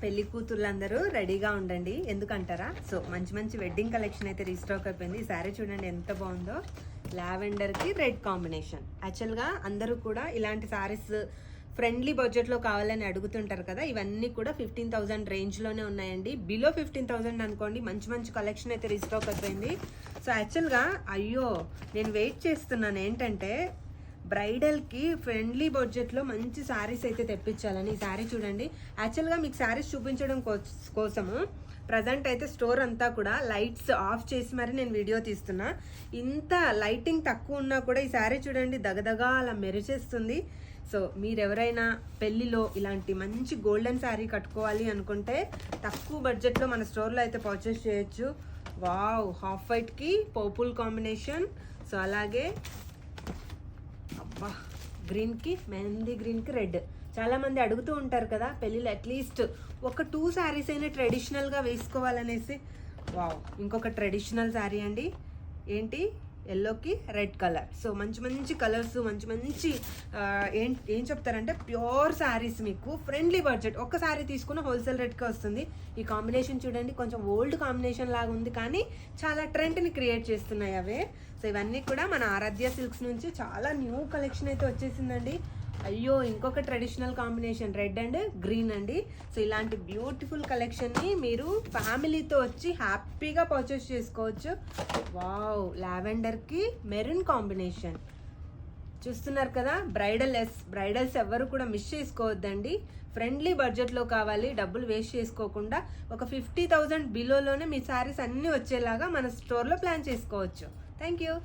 పెళ్లి కూతుర్లందరూ రెడీగా ఉండండి. ఎందుకంటారా? సో మంచి మంచి వెడ్డింగ్ కలెక్షన్ అయితే రీస్టాక్ అయిపోయింది. ఈ శారీ చూడండి ఎంత బాగుందో. లావెండర్కి రెడ్ కాంబినేషన్. యాక్చువల్గా అందరూ కూడా ఇలాంటి శారీస్ ఫ్రెండ్లీ బడ్జెట్లో కావాలని అడుగుతుంటారు కదా. ఇవన్నీ కూడా 15,000 రేంజ్లోనే ఉన్నాయండి. బిలో 15,000 అనుకోండి. మంచి మంచి కలెక్షన్ అయితే రీస్టాక్ అయిపోయింది. సో యాక్చువల్గా అయ్యో నేను వెయిట్ చేస్తున్నాను ఏంటంటే బ్రైడల్కి ఫ్రెండ్లీ బడ్జెట్లో మంచి శారీస్ అయితే తెప్పించాలని. ఈ శారీ చూడండి. యాక్చువల్గా మీకు శారీస్ చూపించడం కోసము ప్రజెంట్ అయితే స్టోర్ అంతా కూడా లైట్స్ ఆఫ్ చేసి మరి నేను వీడియో తీస్తున్నా. ఇంత లైటింగ్ తక్కువ ఉన్నా కూడా ఈ శారీ చూడండి దగదగా అలా మెరిచేస్తుంది. సో మీరెవరైనా పెళ్లిలో ఇలాంటి మంచి గోల్డెన్ శారీ కట్టుకోవాలి అనుకుంటే తక్కువ బడ్జెట్లో మన స్టోర్లో అయితే పర్చేస్ చేయొచ్చు. వావ్, హాఫ్ వైట్కి పర్పుల్ కాంబినేషన్. సో అలాగే అబ్బా గ్రీన్కి మెహందీ గ్రీన్కి రెడ్. చాలామంది అడుగుతూ ఉంటారు కదా పెళ్ళిలో అట్లీస్ట్ ఒక 2 శారీస్ అయినా ట్రెడిషనల్గా వేసుకోవాలనేసి. వావ్, ఇంకొక ట్రెడిషనల్ శారీ అండి. ఏంటి ఎల్లోకి రెడ్ కలర్. సో మంచి మంచి కలర్స్, మంచి మంచి ఏం చెప్తారంటే ప్యూర్ శారీస్ మీకు ఫ్రెండ్లీ బడ్జెట్. ఒక్క శారీ తీసుకున్న హోల్సేల్ రేట్కి వస్తుంది. ఈ కాంబినేషన్ చూడండి కొంచెం ఓల్డ్ కాంబినేషన్ లాగా ఉంది కానీ చాలా ట్రెండ్ని క్రియేట్ చేస్తున్నాయి అవే. సో ఇవన్నీ కూడా మన ఆరాధ్య సిల్క్స్ నుంచి చాలా న్యూ కలెక్షన్ అయితే వచ్చేసిందండి. అయ్యో ఇంకొక traditional combination red and green అండి. సో ఇలాంటి బ్యూటిఫుల్ కలెక్షన్ని మీరు ఫ్యామిలీతో వచ్చి హ్యాపీగా పర్చేస్ చేసుకోవచ్చు. వావ్, లావెండర్కి మెరూన్ కాంబినేషన్ చూస్తున్నారు కదా. బ్రైడల్స్ ఎవ్వరు కూడా మిస్ చేసుకోవద్దండి. ఫ్రెండ్లీ బడ్జెట్లో కావాలి, డబ్బులు వేస్ట్ చేసుకోకుండా ఒక 50,000 బిలోలోనే మీ శారీస్ అన్నీ వచ్చేలాగా మన స్టోర్లో ప్లాన్ చేసుకోవచ్చు. Thank you.